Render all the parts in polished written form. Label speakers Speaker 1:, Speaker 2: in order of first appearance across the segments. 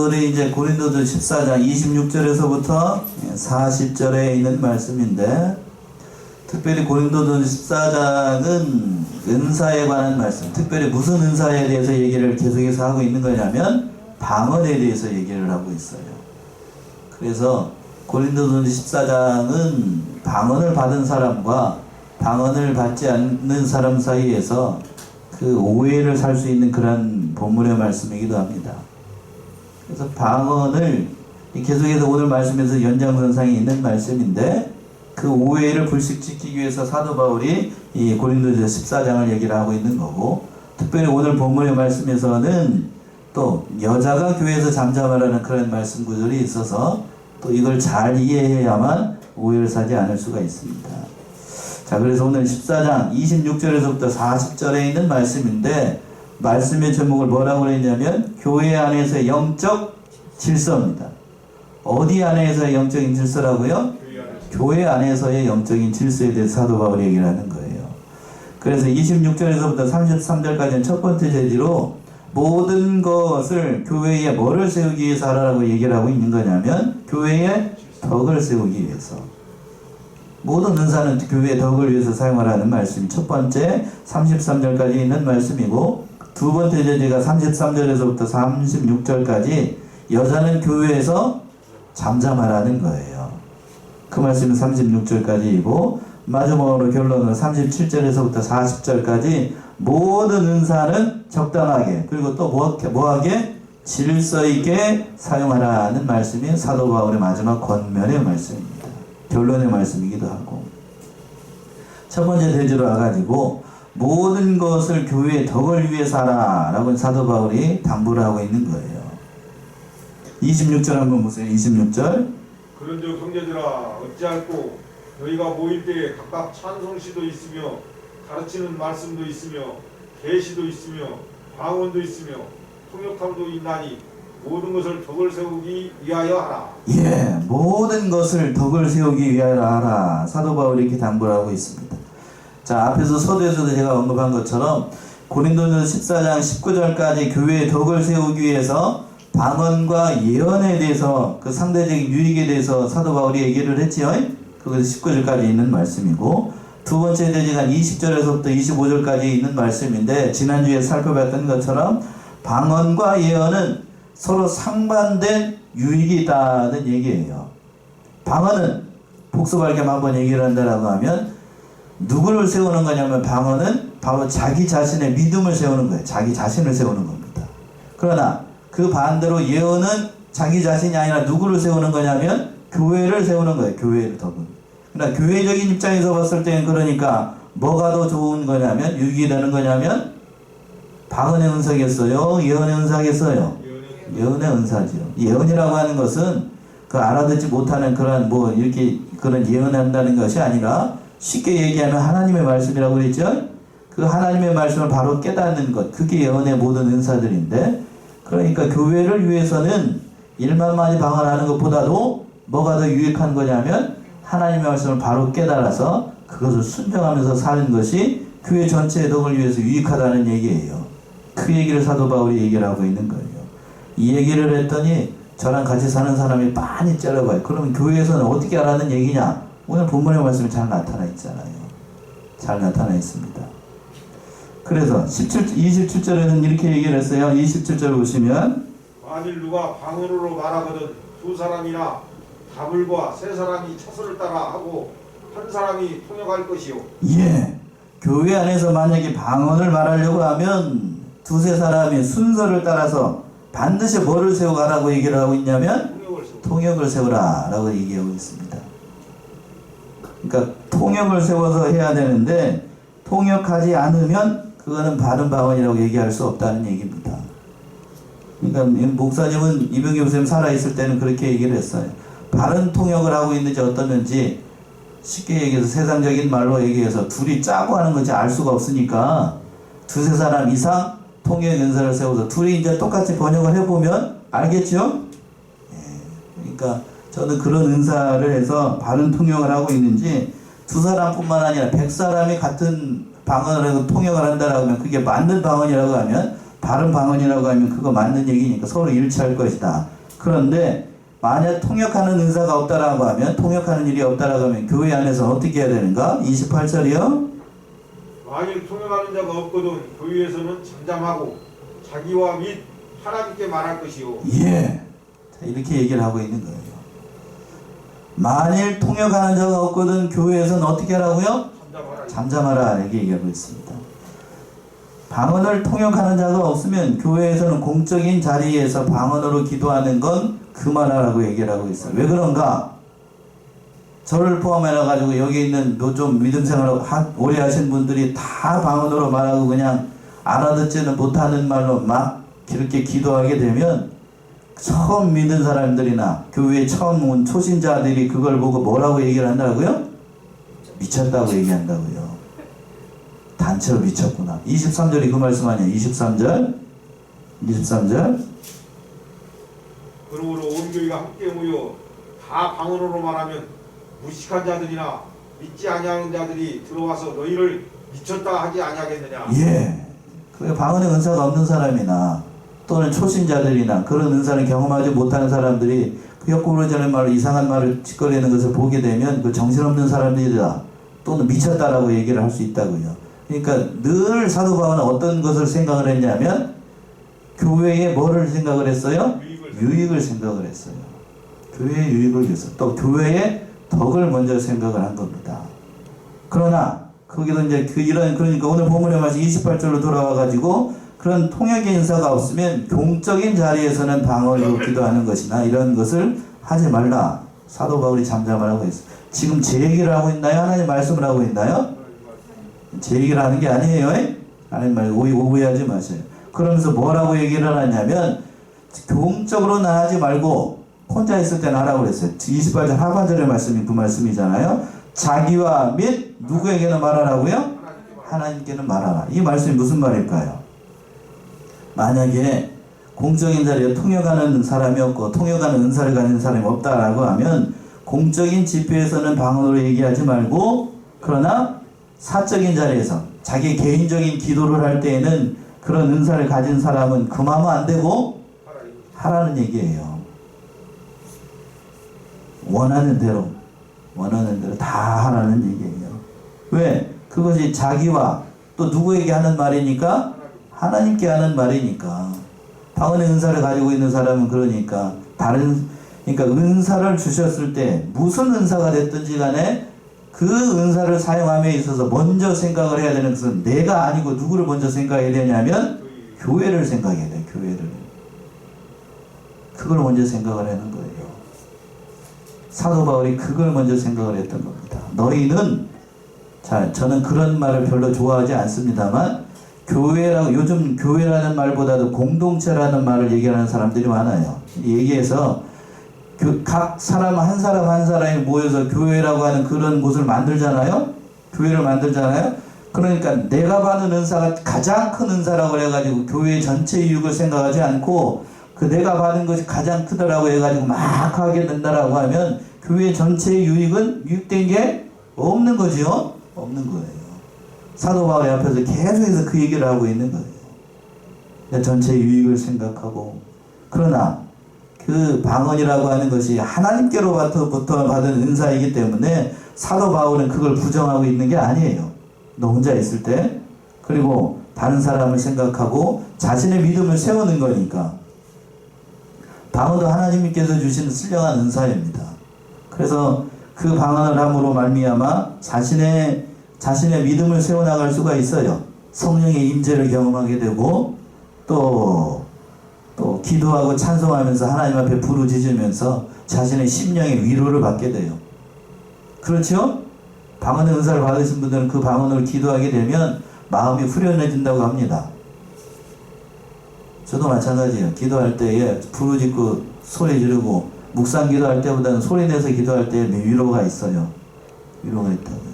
Speaker 1: 오늘이 이제 고린도서 14장 26절에서부터 40절에 있는 말씀인데, 특별히 고린도서 14장은 은사에 관한 말씀, 특별히 무슨 은사에 대해서 얘기를 계속해서 하고 있는 거냐면 방언에 대해서 얘기를 하고 있어요. 그래서 고린도서 14장은 방언을 받은 사람과 방언을 받지 않는 사람 사이에서 그 오해를 살 수 있는 그런 본문의 말씀이기도 합니다. 그래서 방언을 계속해서 오늘 말씀에서 연장선상에 있는 말씀인데, 그 오해를 불식시키기 위해서 사도 바울이 이 고린도서 14장을 얘기를 하고 있는 거고, 특별히 오늘 본문의 말씀에서는 또 여자가 교회에서 잠잠하라는 그런 말씀 구절이 있어서 또 이걸 잘 이해해야만 오해를 사지 않을 수가 있습니다. 자, 그래서 오늘 14장 26절에서부터 40절에 있는 말씀인데, 말씀의 제목을 뭐라고 했냐면 교회 안에서의 영적 질서입니다. 어디 안에서의 영적인 질서라고요? 교회 안에서의 영적인 질서에 대해서 사도 바울이 얘기를 하는 거예요. 그래서 26절에서부터 33절까지는 첫 번째 제지로 모든 것을 교회에 뭐를 세우기 위해서 하라고 얘기를 하고 있는 거냐면 교회에 덕을 세우기 위해서. 모든 은사는 교회의 덕을 위해서 사용하라는 말씀이 첫 번째 33절까지 있는 말씀이고, 두 번째 제지가 33절에서부터 36절까지 여자는 교회에서 잠잠하라는 거예요. 그 말씀은 36절까지이고, 마지막으로 결론은 37절에서부터 40절까지 모든 은사는 적당하게, 그리고 또 뭐하게? 질서 있게 사용하라는 말씀이 사도 바울의 마지막 권면의 말씀입니다. 결론의 말씀이기도 하고, 첫 번째 대지로 와가지고 모든 것을 교회의 덕을 위해서 하라 라고 사도 바울이 당부를 하고 있는 거예요. 26절 한번 보세요. 26절.
Speaker 2: 그런즉 형제들아 어찌할꼬 너희가 모일 때에 각각 찬송시도 있으며 가르치는 말씀도 있으며 계시도 있으며 방언도 있으며 통역함도 있나니 모든 것을 덕을 세우기 위하여 하라.
Speaker 1: 예, 모든 것을 덕을 세우기 위하여 하라. 사도 바울이 이렇게 당부를 하고 있습니다. 자, 앞에서 서두에서도 제가 언급한 것처럼 고린도서 14장 19절까지 교회의 덕을 세우기 위해서 방언과 예언에 대해서 그 상대적인 유익에 대해서 사도 바울이 얘기를 했지요. 그것이 19절까지 있는 말씀이고, 두 번째 대지가 20절에서부터 25절까지 있는 말씀인데, 지난주에 살펴봤던 것처럼 방언과 예언은 서로 상반된 유익이 있다는 얘기예요. 방언은 복수발견 한번 얘기를 한다라고 하면 누구를 세우는 거냐면, 방언은 바로 자기 자신의 믿음을 세우는 거예요. 자기 자신을 세우는 겁니다. 그러나 그 반대로 예언은 자기 자신이 아니라 누구를 세우는 거냐면 교회를 세우는 거예요. 교회를 덕은. 그러나 교회적인 입장에서 봤을 때는, 그러니까 뭐가 더 좋은 거냐면, 유익이 되는 거냐면 방언의 은사겠어요? 예언의 은사겠어요? 예언의 은사죠. 예언이라고 하는 것은 그 알아듣지 못하는 그런 이렇게 그런 예언한다는 것이 아니라, 쉽게 얘기하면 하나님의 말씀이라고 그랬죠? 그 하나님의 말씀을 바로 깨닫는 것, 그게 예언의 모든 은사들인데, 그러니까 교회를 위해서는 일만 많이 방언하는 것보다도 뭐가 더 유익한 거냐면 하나님의 말씀을 바로 깨달아서 그것을 순종하면서 사는 것이 교회 전체의 덕을 위해서 유익하다는 얘기예요. 그 얘기를 사도 바울이 얘기를 하고 있는 거예요. 이 얘기를 했더니 저랑 같이 사는 사람이 많이 째려봐요. 그러면 교회에서는 어떻게 하라는 얘기냐? 오늘 본문의 말씀이 잘 나타나 있잖아요. 잘 나타나 있습니다. 그래서 27절에는 이렇게 얘기를 했어요. 27절 보시면,
Speaker 2: 만일 누가 방언으로 말하거든 두 사람이나 가물과 세 사람이 차수를 따라 하고 한 사람이 통역할 것이요.
Speaker 1: 예, 교회 안에서 만약에 방언을 말하려고 하면 두세 사람이 순서를 따라서 반드시 뭐를 세우라고 얘기를 하고 있냐면 통역을 세우라 라고 얘기하고 있습니다. 그러니까 통역을 세워서 해야 되는데, 통역하지 않으면 그거는 바른 방언이라고 얘기할 수 없다는 얘기입니다. 그러니까 목사님은 이병기 목사님 살아있을 때는 그렇게 얘기를 했어요. 바른 통역을 하고 있는지 어떻는지 쉽게 얘기해서, 세상적인 말로 얘기해서 둘이 짜고 하는 건지 알 수가 없으니까 두세 사람 이상 통역 연설을 세워서 둘이 이제 똑같이 번역을 해보면 알겠죠? 예, 그러니까 저는 그런 은사를 해서 바른 통역을 하고 있는지, 두 사람뿐만 아니라 100사람이 같은 방언을 하고 통역을 한다라고 하면, 그게 맞는 방언이라고 하면 바른 방언이라고 하면 그거 맞는 얘기니까 서로 일치할 것이다. 그런데 만약 통역하는 은사가 없다라고 하면, 통역하는 일이 없다라고 하면 교회 안에서 어떻게 해야 되는가? 28절이요.
Speaker 2: 만일 통역하는 자가 없거든 교회에서는 잠잠하고 자기와 및 하나님께 말할 것이요.
Speaker 1: 예. 자, 이렇게 얘기를 하고 있는 거예요. 만일 통역하는 자가 없거든 교회에서는 어떻게 하라고요?
Speaker 2: 잠잠하라.
Speaker 1: 잠잠하라. 이렇게 얘기하고 있습니다. 방언을 통역하는 자가 없으면 교회에서는 공적인 자리에서 방언으로 기도하는 건 그만하라고 얘기를 하고 있어요. 왜 그런가? 저를 포함해가지고 여기 있는 좀 믿음 생활을 오래 하신 분들이 다 방언으로 말하고 그냥 알아듣지는 못하는 말로 막 그렇게 기도하게 되면 처음 믿는 사람들이나 교회에 처음 온 초신자들이 그걸 보고 뭐라고 얘기를 한다고요? 미쳤다고 얘기한다고요. 단체로 미쳤구나. 23절이 그 말씀 아니에요. 23절.
Speaker 2: 그러므로 온 교회가 함께 모여 다 방언으로 말하면 무식한 자들이나 믿지 아니하는 자들이 들어와서 너희를 미쳤다 하지 아니하겠느냐.
Speaker 1: 예. 그 방언의 은사가 없는 사람이나 또는 초신자들이나 그런 은사를 경험하지 못하는 사람들이 그 헛구부러지는 말로 이상한 말을 짓거리는 것을 보게 되면 그 정신없는 사람들이다 또는 미쳤다라고 얘기를 할 수 있다고요. 그러니까 늘 사도 바울은 어떤 것을 생각을 했냐면 교회에 뭐를 생각을 했어요? 유익을 생각을 했어요. 교회의 유익을 위해서 또 교회의 덕을 먼저 생각을 한 겁니다. 그러나 거기도 이제 그러니까 오늘 본문의 말씀 28절로 돌아와가지고 그런 통역의 인사가 없으면 공적인 자리에서는 방언으로 기도하는 것이나 이런 것을 하지 말라. 사도 바울이 잠잠하라고 했어요. 지금 제 얘기를 하고 있나요? 하나님 말씀을 하고 있나요? 제 얘기를 하는 게 아니에요. 하나님 말 오해하지 마세요. 그러면서 뭐라고 얘기를 하냐면 공적으로는 하지 말고 혼자 있을 때는 하라고 그랬어요. 28절 하반절의 말씀이 그 말씀이잖아요. 자기와 및 누구에게는 말하라고요? 하나님께는 말하라. 이 말씀이 무슨 말일까요? 만약에 공적인 자리에 통역하는 사람이 없고 통역하는 은사를 가진 사람이 없다라고 하면 공적인 집회에서는 방언으로 얘기하지 말고 그러나 사적인 자리에서 자기 개인적인 기도를 할 때에는 그런 은사를 가진 사람은 금하면 안 되고 하라는 얘기예요. 원하는 대로 다 하라는 얘기예요. 왜? 그것이 자기와 또 누구에게 하는 말이니까? 하나님께 하는 말이니까. 방언의 은사를 가지고 있는 사람은 그러니까 그러니까 은사를 주셨을 때 무슨 은사가 됐든지 간에 그 은사를 사용함에 있어서 먼저 생각을 해야 되는 것은 내가 아니고 누구를 먼저 생각해야 되냐면 교회를 생각해야 돼. 교회를. 그걸 먼저 생각을 하는 거예요. 사도 바울이 그걸 먼저 생각을 했던 겁니다. 너희는 저는 그런 말을 별로 좋아하지 않습니다만 요즘 교회라는 말보다도 공동체라는 말을 얘기하는 사람들이 많아요. 얘기해서 각 사람 한 사람이 모여서 교회라고 하는 그런 곳을 만들잖아요. 교회를 만들잖아요. 그러니까 내가 받는 은사가 가장 큰 은사라고 해가지고 교회 전체 이익을 생각하지 않고 그 내가 받은 것이 가장 크다라고 해가지고 막 하게 된다라고 하면 교회 전체의 유익된 게 없는 거죠. 없는 거예요. 사도 바울이 앞에서 계속해서 그 얘기를 하고 있는 거예요. 전체 유익을 생각하고 그러나 그 방언이라고 하는 것이 하나님께로부터 받은 은사이기 때문에 사도 바울은 그걸 부정하고 있는 게 아니에요. 너 혼자 있을 때 그리고 다른 사람을 생각하고 자신의 믿음을 세우는 거니까 방언도 하나님께서 주시는 신령한 은사입니다. 그래서 그 방언을 함으로 말미암아 자신의 믿음을 세워나갈 수가 있어요. 성령의 임재를 경험하게 되고 또 기도하고 찬송하면서 하나님 앞에 부르짖으면서 자신의 심령의 위로를 받게 돼요. 그렇죠? 방언의 은사를 받으신 분들은 그 방언을 기도하게 되면 마음이 후련해진다고 합니다. 저도 마찬가지예요. 기도할 때에 부르짖고 소리 지르고 묵상 기도할 때보다는 소리 내서 기도할 때에 위로가 있어요. 위로가 있다고요.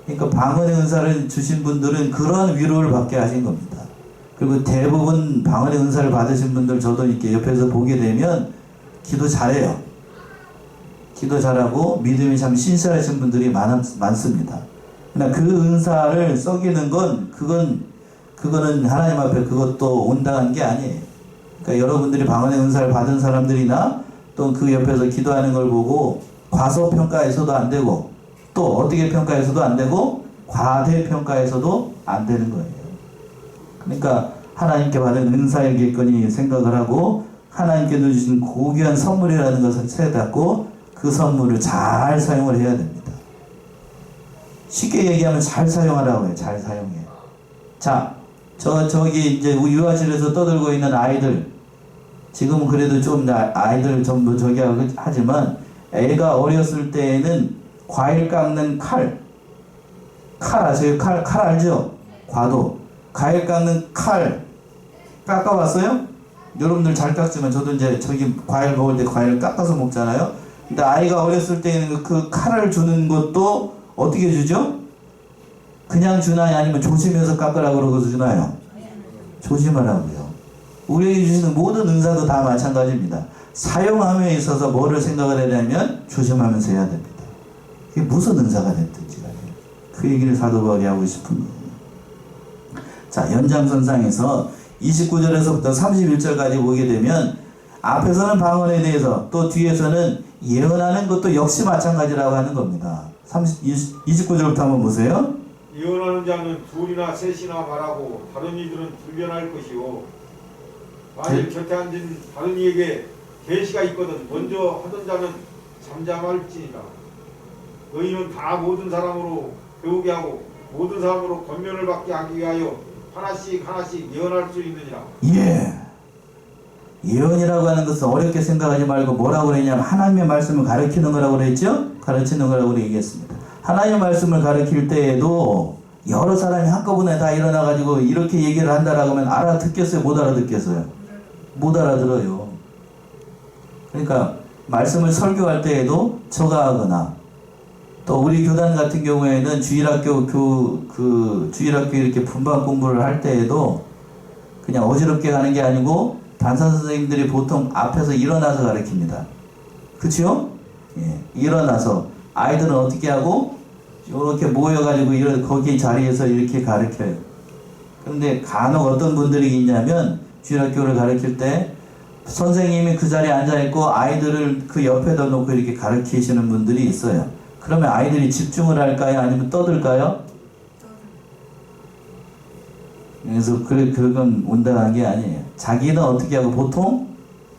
Speaker 1: 그러니까 방언의 은사를 주신 분들은 그런 위로를 받게 하신 겁니다. 그리고 대부분 방언의 은사를 받으신 분들 저도 이렇게 옆에서 보게 되면 기도 잘해요. 기도 잘하고 믿음이 참 신실하신 분들이 많습니다. 그러나 그 은사를 썩이는 건 그건 그거는 하나님 앞에 그것도 온당한 게 아니에요. 그러니까 여러분들이 방언의 은사를 받은 사람들이나 또 그 옆에서 기도하는 걸 보고 과소평가해서도 안 되고 또 어떻게 평가해서도 안 되고 과대평가해서도 안 되는 거예요. 그러니까 하나님께 받은 은사이겠거니 생각을 하고 하나님께 주신 고귀한 선물이라는 것을 새닫고 그 선물을 잘 사용을 해야 됩니다. 쉽게 얘기하면 잘 사용하라고 해요. 잘 사용해. 자, 저기 이제 유아실에서 떠들고 있는 아이들, 지금은 그래도 좀 아이들 전부 저기 하지만 애가 어렸을 때에는 과일 깎는 칼 아세요? 칼 알죠? 과도. 과일 깎는 칼 깎아봤어요? 여러분들 잘 깎지만 저도 이제 저기 과일 먹을 때 과일을 깎아서 먹잖아요. 근데 아이가 어렸을 때는 그 칼을 주는 것도 어떻게 주죠? 그냥 주나요? 아니면 조심해서 깎으라고 그러고서 주나요? 조심하라고요. 우리에게 주시는 모든 은사도 다 마찬가지입니다. 사용함에 있어서 뭐를 생각을 해야 되냐면 조심하면서 해야 됩니다. 그게 무슨 은사가 됐든지 간에 그 얘기를 사도 바울이 하고 싶은 거예요. 자, 연장선상에서 29절에서부터 31절까지 보게 되면 앞에서는 방언에 대해서 또 뒤에서는 예언하는 것도 역시 마찬가지라고 하는 겁니다. 29절부터 한번 보세요.
Speaker 2: 예언하는 자는 둘이나 셋이나 말하고 다른 이들은 불변할 것이요 만일 곁에 앉은 다른 이에게 계시가 있거든 먼저 하던 자는 잠잠할지니라. 너희는 다 모든 사람으로 배우게 하고 모든 사람으로 권면을 받게 하기 위하여 하나씩 예언할 수 있느니라.
Speaker 1: 예. 예언이라고 하는 것은 어렵게 생각하지 말고 뭐라고 그랬냐면 하나님의 말씀을 가르치는 거라고 그랬죠? 가르치는 거라고 얘기했습니다. 하나님의 말씀을 가르칠 때에도 여러 사람이 한꺼번에 다 일어나가지고 이렇게 얘기를 한다라고 하면 알아듣겠어요? 못 알아듣겠어요? 못 알아들어요. 그러니까 말씀을 설교할 때에도 저가 하거나 또 우리 교단 같은 경우에는 주일학교 주일학교 이렇게 분반 공부를 할 때에도 그냥 어지럽게 가는 게 아니고 단사 선생님들이 보통 앞에서 일어나서 가르칩니다. 그치요? 예, 일어나서 아이들은 어떻게 하고 이렇게 모여가지고 거기 자리에서 이렇게 가르쳐요. 그런데 간혹 어떤 분들이 있냐면 주일학교를 가르칠 때 선생님이 그 자리에 앉아있고 아이들을 그 옆에다 놓고 이렇게 가르치시는 분들이 있어요. 그러면 아이들이 집중을 할까요? 아니면 떠들까요? 그래서 그건 온당한 게 아니에요. 자기는 어떻게 하고 보통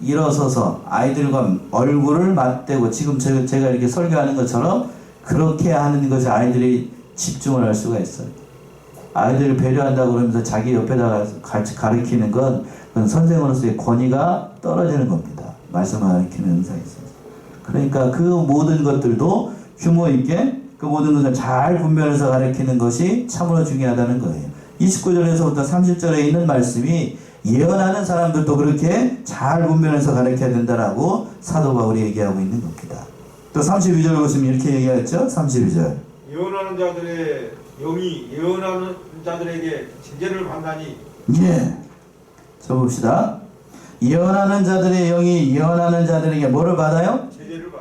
Speaker 1: 일어서서 아이들과 얼굴을 맞대고 지금 제가 이렇게 설교하는 것처럼 그렇게 하는 것이 아이들이 집중을 할 수가 있어요. 아이들을 배려한다고 그러면서 자기 옆에다가 같이 가르치는 건 그건 선생으로서의 권위가 떨어지는 겁니다. 말씀을 가르치는 은사에 있어서. 그러니까 그 모든 것들도 규모 있게 그 모든 것을 잘 분별해서 가르치는 것이 참으로 중요하다는 거예요. 29절에서부터 30절에 있는 말씀이 예언하는 사람들도 그렇게 잘 분별해서 가르쳐야 된다라고 사도 바울이 얘기하고 있는 겁니다. 또 32절 보시면 이렇게 얘기하였죠? 32절.
Speaker 2: 예언하는 자들의 영이 예언하는 자들에게 제재를 받나니.
Speaker 1: 예. 저 봅시다. 예언하는 자들의 영이 예언하는 자들에게 뭐를 받아요?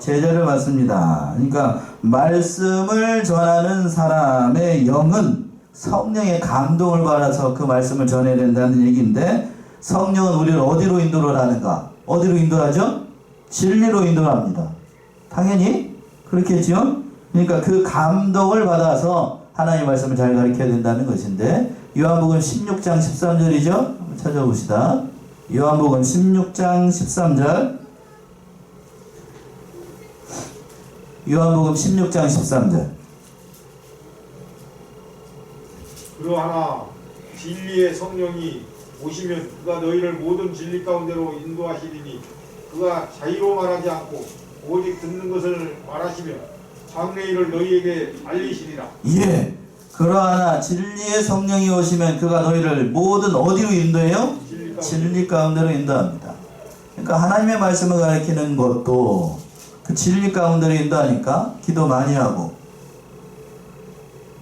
Speaker 1: 제재를 받습니다. 그러니까 말씀을 전하는 사람의 영은 성령의 감동을 받아서 그 말씀을 전해야 된다는 얘기인데 성령은 우리를 어디로 인도를 하는가? 어디로 인도하죠? 진리로 인도합니다. 당연히 그렇겠죠? 그러니까 그 감동을 받아서 하나님의 말씀을 잘 가르쳐야 된다는 것인데 요한복음 16장 13절이죠? 한번 찾아봅시다. 요한복음 16장 13절. 요한복음 16장 13절.
Speaker 2: 그러하나 진리의 성령이 오시면 그가 너희를 모든 진리 가운데로 인도하시리니 그가 자의로 말하지 않고 오직 듣는 것을 말하시며 장래일을 너희에게 알리시리라.
Speaker 1: 예. 그러하나 진리의 성령이 오시면 그가 너희를 모든 어디로 인도해요? 진리 가운데로 인도합니다. 그러니까 하나님의 말씀을 가르치는 것도 그 진리 가운데로 인도하니까 기도 많이 하고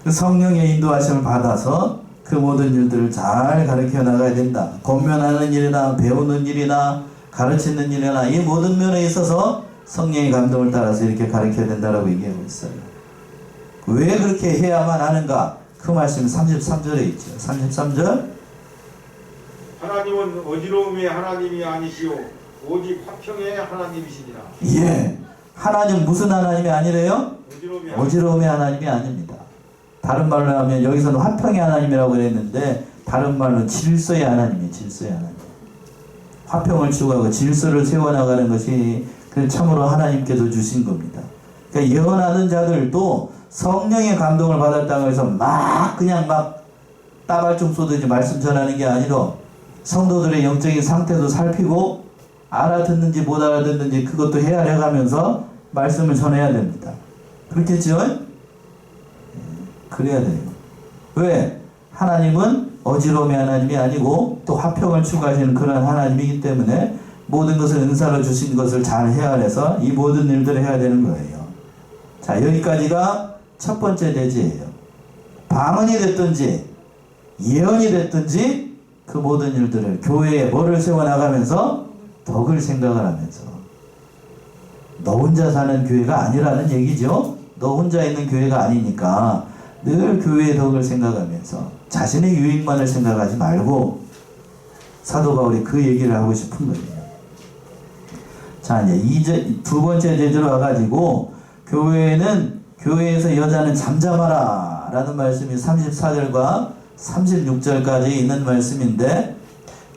Speaker 1: 그 성령의 인도하심을 받아서 그 모든 일들을 잘 가르쳐 나가야 된다. 권면하는 일이나 배우는 일이나 가르치는 일이나 이 모든 면에 있어서 성령의 감동을 따라서 이렇게 가르쳐야 된다라고 얘기하고 있어요. 왜 그렇게 해야만 하는가? 그 말씀이 33절에 있죠. 33절
Speaker 2: 하나님은 어지러움의 하나님이 아니시오 오직 화평의 하나님이시니라.
Speaker 1: 예. 하나님 무슨 하나님이 아니래요?
Speaker 2: 어지러움의
Speaker 1: 어지러움의 하나님이 아닙니다. 다른 말로 하면 여기서는 화평의 하나님이라고 그랬는데 다른 말로는 질서의 하나님이에요. 질서의 하나님. 화평을 추구하고 질서를 세워나가는 것이 그 참으로 하나님께서 주신 겁니다. 그러니까 예언하는 자들도 성령의 감동을 받았다고 해서 그냥 따발총 쏘듯이 말씀 전하는 게 아니라 성도들의 영적인 상태도 살피고 알아듣는지 못 알아듣는지 그것도 헤아려가면서 말씀을 전해야 됩니다. 그렇겠죠? 그래야 돼요. 왜? 하나님은 어지러움의 하나님이 아니고 또 화평을 추구하시는 그런 하나님이기 때문에 모든 것을 은사로 주신 것을 잘 헤아려서 이 모든 일들을 해야 되는 거예요. 자, 여기까지가 첫 번째 대지예요. 방언이 됐든지 예언이 됐든지 그 모든 일들을 교회에 뭐를 세워나가면서 덕을 생각을 하면서 너 혼자 사는 교회가 아니라는 얘기죠. 너 혼자 있는 교회가 아니니까 늘 교회의 덕을 생각하면서 자신의 유익만을 생각하지 말고 사도 바울이 그 얘기를 하고 싶은 거예요. 자, 이제 두 번째 제주로 와가지고 교회에서 여자는 잠잠하라 라는 말씀이 34절과 36절까지 있는 말씀인데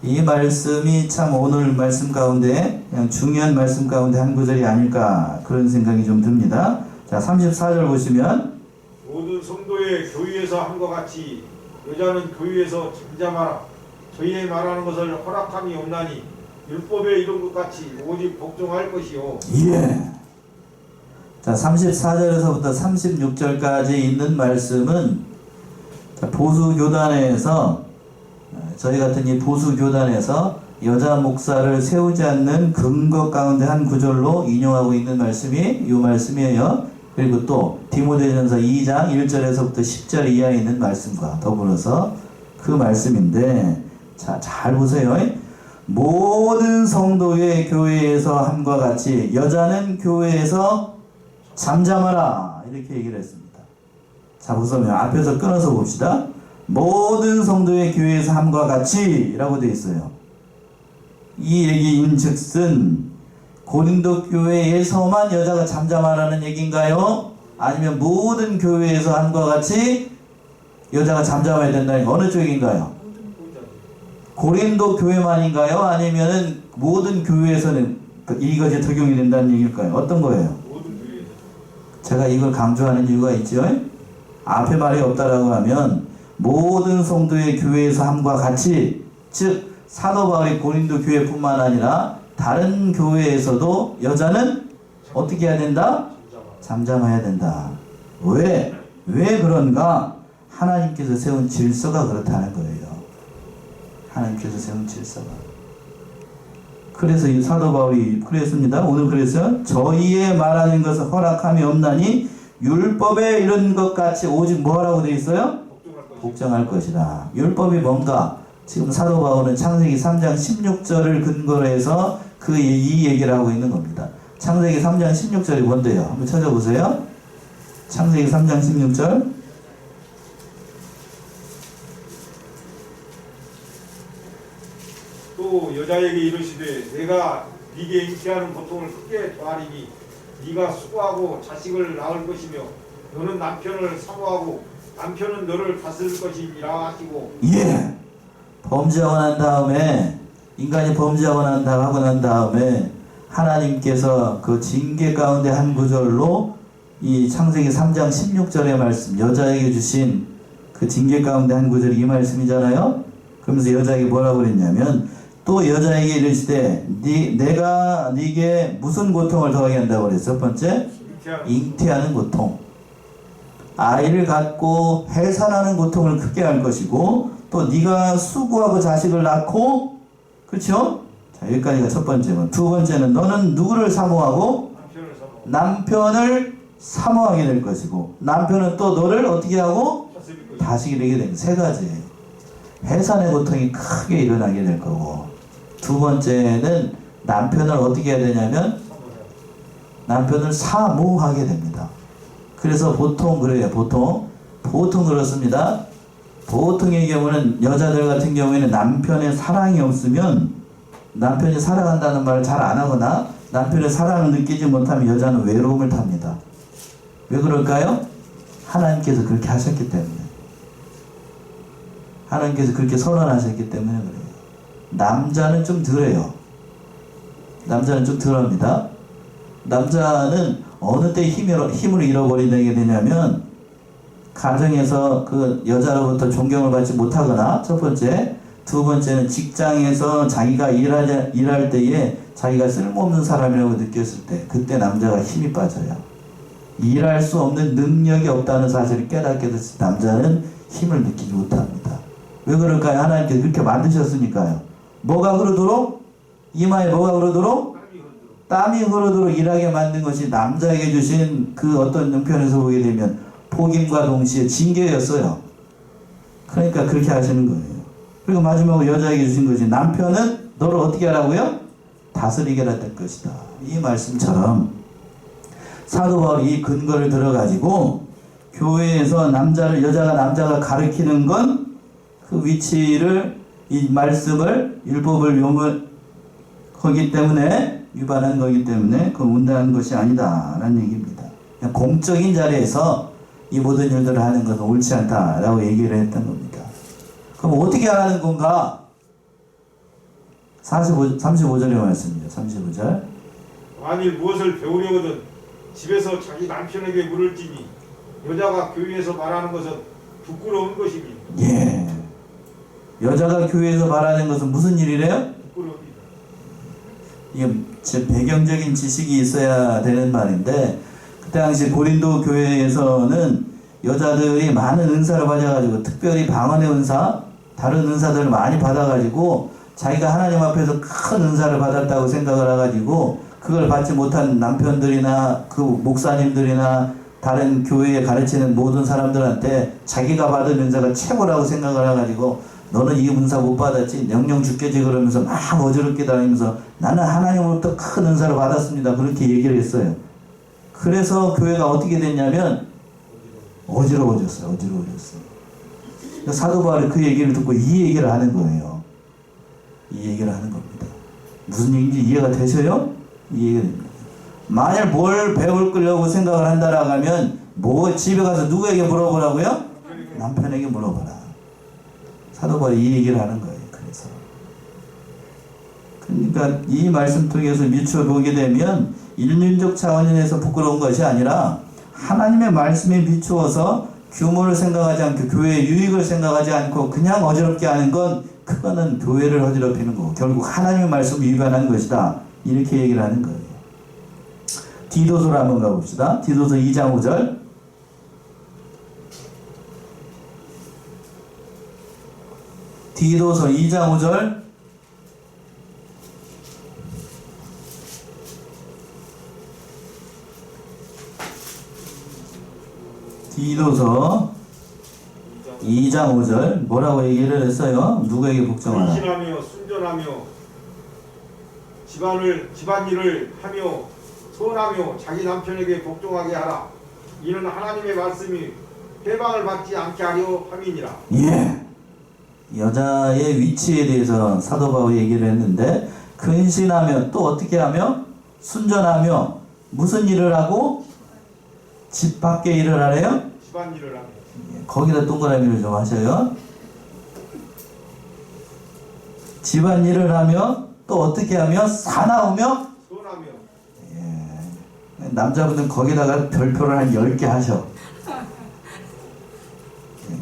Speaker 1: 이 말씀이 참 오늘 말씀 가운데 그냥 중요한 말씀 가운데 한 구절이 아닐까 그런 생각이 좀 듭니다. 자, 34절 보시면
Speaker 2: 모든 성도의 교회에서 함과 같이 여자는 교회에서 잠잠하라. 저희의 말하는 것을 허락함이 없나니 율법에 이른 것 같이 오직 복종할 것이요.
Speaker 1: 예. 자, 34절에서부터 36절까지 있는 말씀은 보수교단에서 저희 같은 이 보수교단에서 여자 목사를 세우지 않는 근거 가운데 한 구절로 인용하고 있는 말씀이 이 말씀이에요. 그리고 또 디모데전서 2장 1절에서부터 10절 이하에 있는 말씀과 더불어서 그 말씀인데 자, 잘 보세요. 모든 성도의 교회에서 함과 같이 여자는 교회에서 잠잠하라 이렇게 얘기를 했습니다. 자, 보시면 앞에서 끊어서 봅시다. 모든 성도의 교회에서 함과 같이 라고 되어 있어요. 이 얘기인 즉슨 고린도 교회에서만 여자가 잠잠하라는 얘기인가요? 아니면 모든 교회에서 함과 같이 여자가 잠잠해야 된다는 게 어느 쪽인가요? 고린도 교회만인가요? 아니면 모든 교회에서는 이것이 적용이 된다는 얘기일까요? 어떤 거예요?
Speaker 2: 모든 교회에서.
Speaker 1: 제가 이걸 강조하는 이유가 있죠. 앞에 말이 없다라고 하면 모든 성도의 교회에서 함과 같이, 즉 사도 바울이 고린도 교회뿐만 아니라 다른 교회에서도 여자는 어떻게 해야 된다? 잠잠해야 된다. 왜 그런가? 하나님께서 세운 질서가 그렇다는 거예요. 하나님께서 세운 질서가. 그래서 이 사도 바울이 그랬습니다. 오늘 그래서 저희의 말하는 것을 허락함이 없나니 율법에 이런 것 같이 오직 뭐라고 되어 있어요? 복종할 것이다. 율법이 뭔가? 지금 사도 바울은 창세기 3장 16절을 근거로 해서 이 얘기를 하고 있는 겁니다. 창세기 3장 16절이 뭔데요? 한번 찾아보세요. 창세기 3장 16절.
Speaker 2: 또 여자에게 이르시되 내가 네게 잉태하는 고통을 크게 더하리니 네가 수고하고 자식을 낳을 것이며 너는 남편을 사모하고 남편은 너를 다스릴 것이니라 하시고.
Speaker 1: 예. 범죄하고 난 다음에 인간이 하고 난 다음에 하나님께서 그 징계 가운데 한 구절로 이 창세기 3장 16절의 말씀 여자에게 주신 그 징계 가운데 한 구절이 이 말씀이잖아요. 그러면서 여자에게 뭐라고 그랬냐면 또 여자에게 이르시되 내가 네게 무슨 고통을 더하게 한다고 그랬어? 첫 번째 잉태하는 고통, 아이를 갖고 해산하는 고통을 크게 할 것이고 또 네가 수고하고 자식을 낳고, 그렇죠? 자, 여기까지가 첫 번째고, 두 번째는 너는 누구를 사모하고? 남편을 사모하게 될 것이고, 남편은 또 너를 어떻게 하고? 다스리게 되는 세 가지예요. 해산의 고통이 크게 일어나게 될 거고, 두 번째는 남편을 어떻게 해야 되냐면 남편을 사모하게 됩니다. 그래서 보통 그래요. 보통 그렇습니다. 보통의 경우는 여자들 같은 경우에는 남편의 사랑이 없으면 남편이 사랑한다는 말을 잘 안 하거나 남편의 사랑을 느끼지 못하면 여자는 외로움을 탑니다. 왜 그럴까요? 하나님께서 그렇게 하셨기 때문에. 하나님께서 그렇게 선언하셨기 때문에 그래요. 남자는 좀 덜해요. 남자는 좀 덜합니다. 남자는 어느 때 힘을 잃어버리게 되냐면 가정에서 그 여자로부터 존경을 받지 못하거나 첫 번째, 두 번째는 직장에서 자기가 일할 때에 자기가 쓸모없는 사람이라고 느꼈을 때 그때 남자가 힘이 빠져요. 일할 수 없는 능력이 없다는 사실을 깨닫게 됐을 때 남자는 힘을 느끼지 못합니다. 왜 그럴까요? 하나님께서 그렇게 만드셨으니까요. 뭐가 흐르도록? 이마에 뭐가 흐르도록? 땀이 흐르도록 일하게 만든 것이 남자에게 주신 그 어떤 형편에서 보게 되면 복임과 동시에 징계였어요. 그러니까 그렇게 하시는 거예요. 그리고 마지막으로 여자에게 주신 것이 남편은 너를 어떻게 하라고요? 다스리게 할 것이다. 이 말씀처럼 사도 바울이 이 근거를 들어가지고 교회에서 여자가 남자가 가르치는 건 그 위치를 이 말씀을 율법을 거기 때문에 위반한 거기 때문에 그걸 운동한 것이 아니다라는 얘기입니다. 그냥 공적인 자리에서 이 모든 일들을 하는 것은 옳지 않다라고 얘기를 했던 겁니다. 그럼 어떻게 하라는 건가? 35절의 말씀입니다. 35절.
Speaker 2: 만일 무엇을 배우려거든 집에서 자기 남편에게 물을지니 여자가 교회에서 말하는 것은 부끄러운 것이니.
Speaker 1: 예. 여자가 교회에서 말하는 것은 무슨 일이래요?
Speaker 2: 부끄러움이다.
Speaker 1: 이게 제 배경적인 지식이 있어야 되는 말인데 그때 당시 고린도 교회에서는 여자들이 많은 은사를 받아가지고 특별히 방언의 은사, 다른 은사들을 많이 받아가지고 자기가 하나님 앞에서 큰 은사를 받았다고 생각을 해가지고 그걸 받지 못한 남편들이나 그 목사님들이나 다른 교회에 가르치는 모든 사람들한테 자기가 받은 은사가 최고라고 생각을 해가지고 너는 이 은사 못 받았지? 영영 죽겠지? 그러면서 막 어지럽게 다니면서 나는 하나님으로부터 큰 은사를 받았습니다. 그렇게 얘기를 했어요. 그래서 교회가 어떻게 됐냐면 어지러워졌어요. 사도 바울이 그 얘기를 듣고 이 얘기를 하는 거예요. 이 얘기를 하는 겁니다. 무슨 얘기인지 이해가 되셔요? 이 얘기가 됩니다. 만약 뭘 배울 거려고 생각을 한다라고 하면 집에 가서 누구에게 물어보라고요? 남편에게 물어보라. 사도 바울이 이 얘기를 하는 거예요. 그러니까 이 말씀 통해서 미추어 보게 되면 인륜적 차원에서 부끄러운 것이 아니라 하나님의 말씀에 비추어서 규모를 생각하지 않고 교회의 유익을 생각하지 않고 그냥 어지럽게 하는 건 그거는 교회를 어지럽히는 거고 결국 하나님의 말씀을 위반하는 것이다. 이렇게 얘기를 하는 거예요. 디도서로 한번 가봅시다. 디도서 2장 5절. 디도서 2장 5절. 디도서 2장 5절 뭐라고 얘기를 했어요? 누구에게 복종하라?
Speaker 2: 헌신하며 순전하며 집안일을 하며 선하며 자기 남편에게 복종하게 하라. 이는 하나님의 말씀이 해방을 받지 않게 하려 함이니라.
Speaker 1: 예. 여자의 위치에 대해서 사도 바울이 얘기를 했는데 근신하며 또 어떻게 하며 순전하며 무슨 일을 하고 집 밖에 일을 하래요?
Speaker 2: 집안일을 하며.
Speaker 1: 예, 거기다 동그라미를 좀 하셔요. 집안일을 하며 또 어떻게 하며 사나우며
Speaker 2: 선하며.
Speaker 1: 예. 남자분은 거기다가 별표를 한 10개 하셔. 예.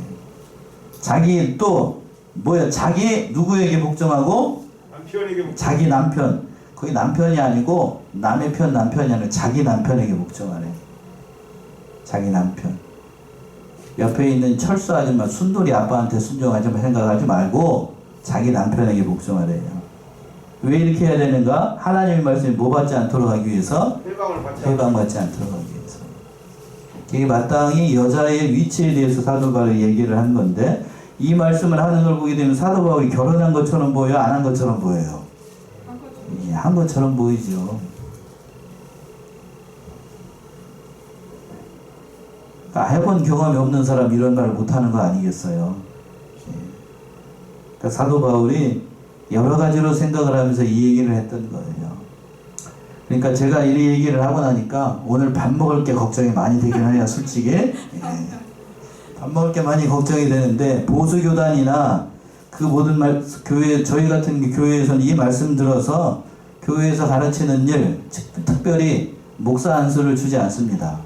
Speaker 1: 자기 또 자기 누구에게 복종하고?
Speaker 2: 남편에게 복종.
Speaker 1: 자기 남편. 거기 남편이 아니고 남의 편 남편이 아니고 자기 남편에게 복종하래. 자기 남편. 옆에 있는 철수 아줌마 순돌이 아빠한테 순종하지 생각하지 말고 자기 남편에게 복종하래요. 왜 이렇게 해야 되는가? 하나님의 말씀이 뭐 받지 않도록 하기 위해서? 해방받지 않도록 하기 위해서. 이게 마땅히 여자의 위치에 대해서 사도 바울이 얘기를 한 건데 이 말씀을 하는 걸 보게 되면 사도 바울이 결혼한 것처럼 보여요? 안 한 것처럼 보여요? 예, 한 것처럼 보이죠. 그러니까 해본 경험이 없는 사람 이런 말을 못하는 거 아니겠어요? 그러니까 사도 바울이 여러 가지로 생각을 하면서 이 얘기를 했던 거예요. 그러니까 제가 이 얘기를 하고 나니까 오늘 밥 먹을 게 걱정이 많이 되긴 해요, 솔직히. 예. 밥 먹을 게 많이 걱정이 되는데, 보수교단이나 그 모든 교회, 저희 같은 교회에서는 이 말씀 들어서 교회에서 가르치는 일, 특별히 목사 안수를 주지 않습니다.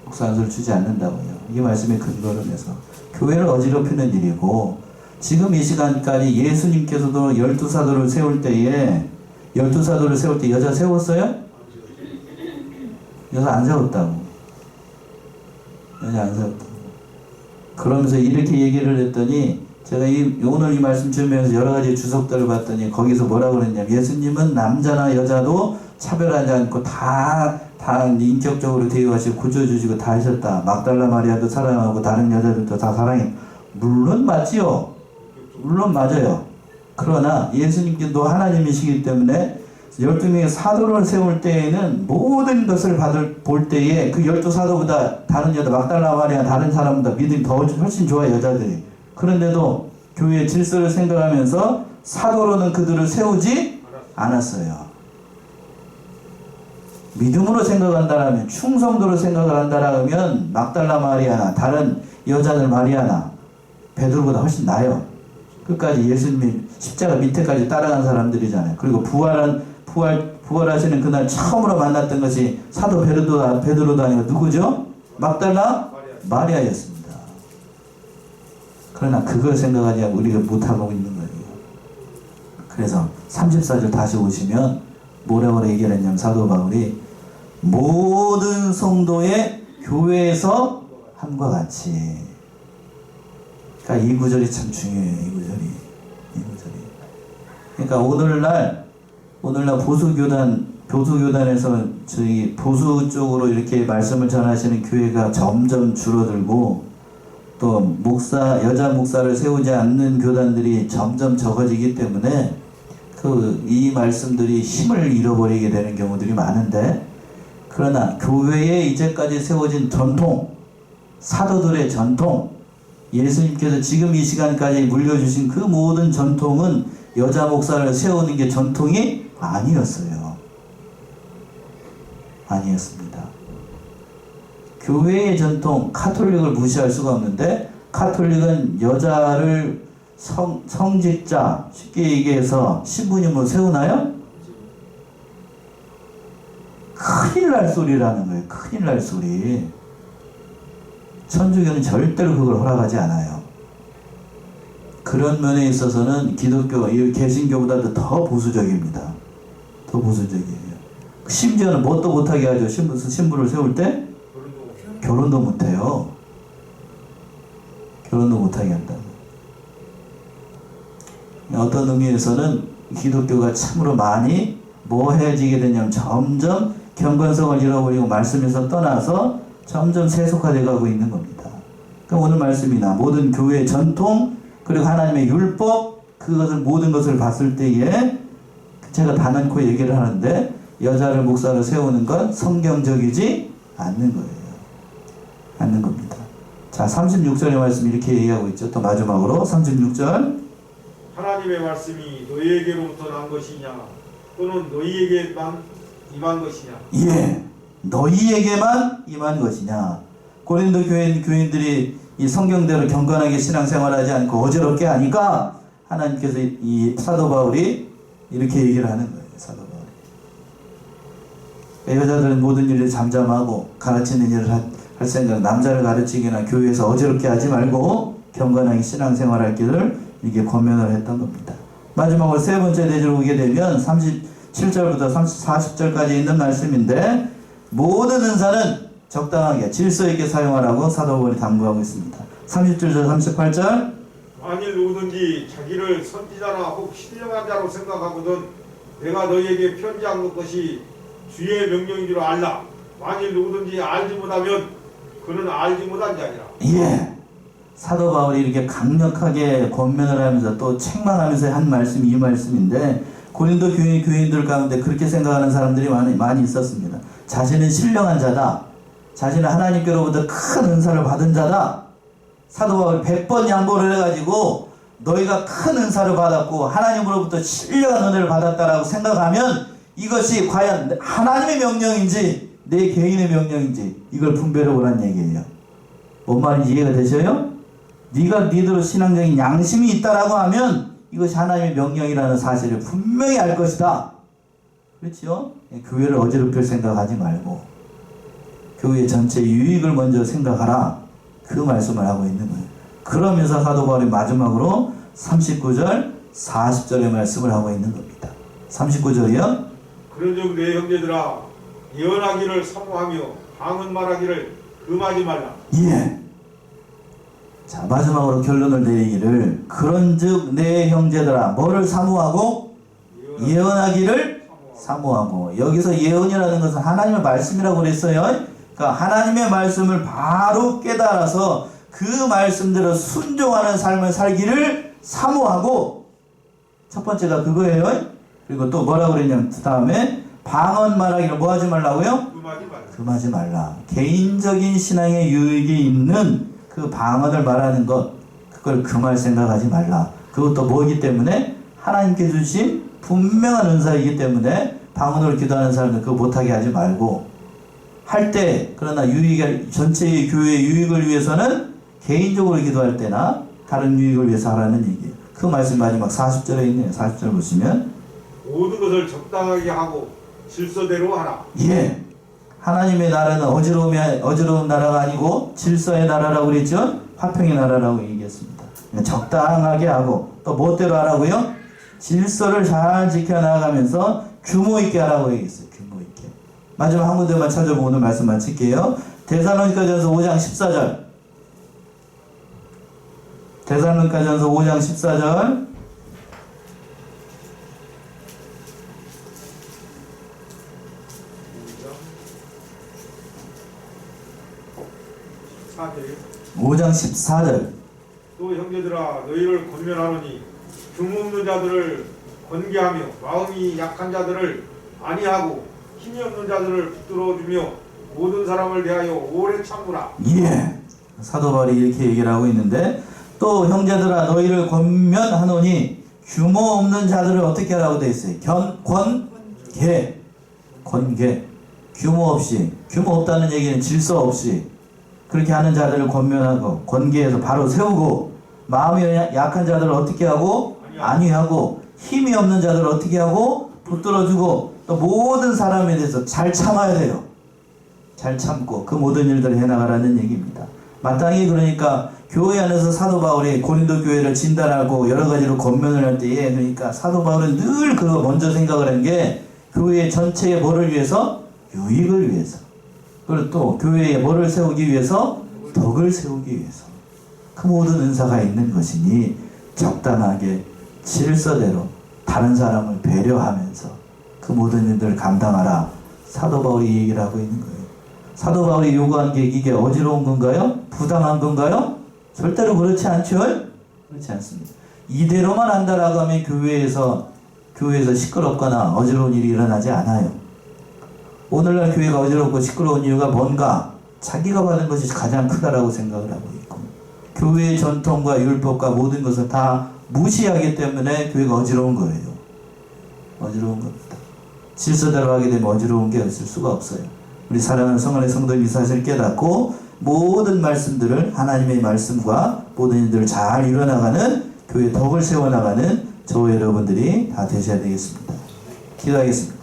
Speaker 1: 목사 안수를 주지 않는다고요. 이 말씀에 근거를 해서. 교회를 어지럽히는 일이고, 지금 이 시간까지 예수님께서도 12사도를 세울 때에 12사도를 세울 때 여자 세웠어요? 여자 안 세웠다고. 여자 안 세웠다고. 그러면서 이렇게 얘기를 했더니 제가 오늘 이 말씀 주면서 여러 가지 주석들을 봤더니 거기서 뭐라고 그랬냐면 예수님은 남자나 여자도 차별하지 않고 다 인격적으로 대우하시고 구조주시고 다 하셨다. 막달라 마리아도 사랑하고 다른 여자들도 다 사랑해. 물론 맞지요. 물론 맞아요. 그러나 예수님께도 하나님이시기 때문에 12명의 사도를 세울 때에는 모든 것을 볼 때에 그 12사도보다 다른 여자 막달라 마리아 다른 사람보다 믿음이 훨씬 좋아요, 여자들이. 그런데도 교회의 질서를 생각하면서 사도로는 그들을 세우지 않았어요. 믿음으로 생각한다라면, 충성도로 생각을 한다라면 막달라 마리아나 다른 여자들 마리아나 베드로보다 훨씬 나아요. 끝까지 예수님 십자가 밑에까지 따라간 사람들이잖아요. 그리고 부활하시는 그날 처음으로 만났던 것이 사도 베드로도 아니고 누구죠? 막달라 마리아였습니다. 그러나 그걸 생각하지 않고 우리가 못하고 있는 거예요. 그래서 34절 다시 오시면 뭐라고 얘기를 했냐면 사도 바울이 모든 성도의 교회에서 함과 같이. 그러니까 이 구절이 참 중요해요. 이 구절이. 그러니까 오늘날 보수교단에서 저희 보수 쪽으로 이렇게 말씀을 전하시는 교회가 점점 줄어들고 또 여자 목사를 세우지 않는 교단들이 점점 적어지기 때문에 이 말씀들이 힘을 잃어버리게 되는 경우들이 많은데, 그러나 교회에 이제까지 세워진 전통, 사도들의 전통, 예수님께서 지금 이 시간까지 물려주신 그 모든 전통은 여자 목사를 세우는 게 전통이 아니었어요. 아니었습니다. 교회의 전통, 카톨릭을 무시할 수가 없는데, 카톨릭은 여자를 성직자, 쉽게 얘기해서 신부님으로 세우나요? 큰일 날 소리라는 거예요. 큰일 날 소리. 천주교는 절대로 그걸 허락하지 않아요. 그런 면에 있어서는 기독교, 개신교보다도 더 보수적입니다. 더 보수적이에요. 심지어는 뭣도 못하게 하죠. 신부를 세울 때? 결혼도 못해요. 결혼도 못하게 한다. 어떤 의미에서는 기독교가 참으로 많이 뭐해지게 되냐면 점점 경건성을 잃어버리고 말씀에서 떠나서 점점 세속화되어 가고 있는 겁니다. 그러니까 오늘 말씀이나 모든 교회의 전통 그리고 하나님의 율법 모든 것을 봤을 때에 제가 단언코 얘기를 하는데 여자를 목사로 세우는 건 성경적이지 않는 거예요. 않는 겁니다. 자, 36절의 말씀 이렇게 얘기하고 있죠. 또 마지막으로 36절
Speaker 2: 하나님의 말씀이 너희에게로부터 난 것이냐 또는 너희에게만 임한 것이냐.
Speaker 1: 예, 너희에게만 임한 것이냐. 고린도 교인들이 이 성경대로 경건하게 신앙생활하지 않고 어지럽게 하니까 하나님께서 이 사도 바울이 이렇게 얘기를 하는 거예요. 사도 바울이. 여자들은 모든 일을 잠잠하고 가르치는 일을 할 생각, 남자를 가르치기나 교회에서 어지럽게 하지 말고 경건하게 신앙생활할 길을 이게 권면을 했던 겁니다. 마지막으로 세 번째 대절로 오게 되면 37절부터 40절까지 있는 말씀인데 모든 은사는 적당하게 질서 있게 사용하라고 사도 바울이 당부하고 있습니다. 37절 38절
Speaker 2: 만일 누구든지 자기를 선지자나 혹 신령한 자로 생각하거든 내가 너희에게 편지한 것이 주의 명령인 줄 알라. 만일 누구든지 알지 못하면 그는 알지 못한 자니라.
Speaker 1: 예, 사도 바울이 이렇게 강력하게 권면을 하면서 또 책망하면서 한 말씀이 이 말씀인데 고린도 교인들 가운데 그렇게 생각하는 사람들이 많이 있었습니다. 자신은 신령한 자다. 자신은 하나님께로부터 큰 은사를 받은 자다. 사도 바울이 100번 양보를 해가지고 너희가 큰 은사를 받았고 하나님으로부터 신령한 은혜를 받았다라고 생각하면 이것이 과연 하나님의 명령인지 내 개인의 명령인지 이걸 분별해 보라는 얘기예요. 뭔 말인지 이해가 되셔요? 네가 니대로 신앙적인 양심이 있다라고 하면 이것이 하나님의 명령이라는 사실을 분명히 알 것이다. 그렇죠? 교회를 어지럽힐 생각하지 말고 교회 전체 유익을 먼저 생각하라. 그 말씀을 하고 있는 거예요. 그러면서 사도 바울이 마지막으로 39절, 40절의 말씀을 하고 있는 겁니다. 39절이요.
Speaker 2: 그런즉 내 형제들아 예언하기를 사모하며 방언 말하기를 금하지 말라.
Speaker 1: 예. 자, 마지막으로 결론을 내리기를 그런즉 내 형제들아 뭐를 사모하고 예언하기를 사모하고. 여기서 예언이라는 것은 하나님의 말씀이라고 그랬어요. 그러니까 하나님의 말씀을 바로 깨달아서 그 말씀대로 순종하는 삶을 살기를 사모하고. 첫 번째가 그거예요. 그리고 또 뭐라고 그랬냐면 그 다음에 방언 말하기를 뭐 하지 말라고요? 금하지 말라. 개인적인 신앙의 유익이 있는 그 방언을 말하는 것, 그걸 금할 생각하지 말라. 그것도 뭐이기 때문에 하나님께 주신 분명한 은사이기 때문에 방언으로 기도하는 사람들 그거 못하게 하지 말고 할 때, 그러나 유익을, 전체의 교회의 유익을 위해서는 개인적으로 기도할 때나 다른 유익을 위해서 하라는 얘기예요. 그 말씀 마지막 40절에 있네요. 40절 보시면
Speaker 2: 모든 것을 적당하게 하고 질서대로 하라.
Speaker 1: 예. 하나님의 나라는 어지러운 나라가 아니고 질서의 나라라고 그랬죠? 화평의 나라라고 얘기했습니다. 적당하게 하고 또 무엇대로 하라고요? 질서를 잘 지켜나가면서 규모 있게 하라고 얘기했어요. 규모 있게. 마지막 한 군데만 찾아보고 오늘 말씀 마칠게요. 데살로니가전서 5장 14절. 데살로니가전서 5장 14절.
Speaker 2: 사절이요.
Speaker 1: 5장 14절.
Speaker 2: 또 형제들아 너희를 권면하노니 흉 없는 자들을 권계하며 마음이 약한 자들을 안위하고 힘이 없는 자들을 붙들어주며 모든 사람을 대하여 오래 참으라.
Speaker 1: 예. 사도 바울이 이렇게 얘기를 하고 있는데 또 형제들아 너희를 권면하노니 규모 없는 자들을 어떻게 하라고 되어 있어요? 권계. 규모 없이. 규모 없다는 얘기는 질서 없이 그렇게 하는 자들을 권면하고 권계해서 바로 세우고 마음이 약한 자들을 어떻게 하고 안위하고 힘이 없는 자들을 어떻게 하고 붙들어주고 또 모든 사람에 대해서 잘 참아야 돼요. 잘 참고 그 모든 일들을 해나가라는 얘기입니다. 마땅히 그러니까 교회 안에서 사도 바울이 고린도 교회를 진단하고 여러 가지로 권면을 할 때에 그러니까 사도 바울은 늘 그거 먼저 생각을 한 게 교회 전체의 뭐를 위해서? 유익을 위해서. 그리고 또 교회에 뭐를 세우기 위해서? 덕을 세우기 위해서. 그 모든 은사가 있는 것이니 적당하게 질서대로 다른 사람을 배려하면서 그 모든 일들을 감당하라. 사도 바울이 얘기를 하고 있는 거예요. 사도 바울이 요구한 게 이게 어지러운 건가요? 부당한 건가요? 절대로 그렇지 않죠? 그렇지 않습니다. 이대로만 한다라고 하면 교회에서 시끄럽거나 어지러운 일이 일어나지 않아요. 오늘날 교회가 어지럽고 시끄러운 이유가 뭔가? 자기가 받은 것이 가장 크다라고 생각을 하고 있고 교회의 전통과 율법과 모든 것을 다 무시하기 때문에 교회가 어지러운 거예요. 어지러운 겁니다. 질서대로 하게 되면 어지러운 게 있을 수가 없어요. 우리 사랑하는 성안의 성도님이 사실 깨닫고 모든 말씀들을 하나님의 말씀과 모든 일들을 잘 이뤄나가는 교회 덕을 세워나가는 저와 여러분들이 다 되셔야 되겠습니다. 기도하겠습니다.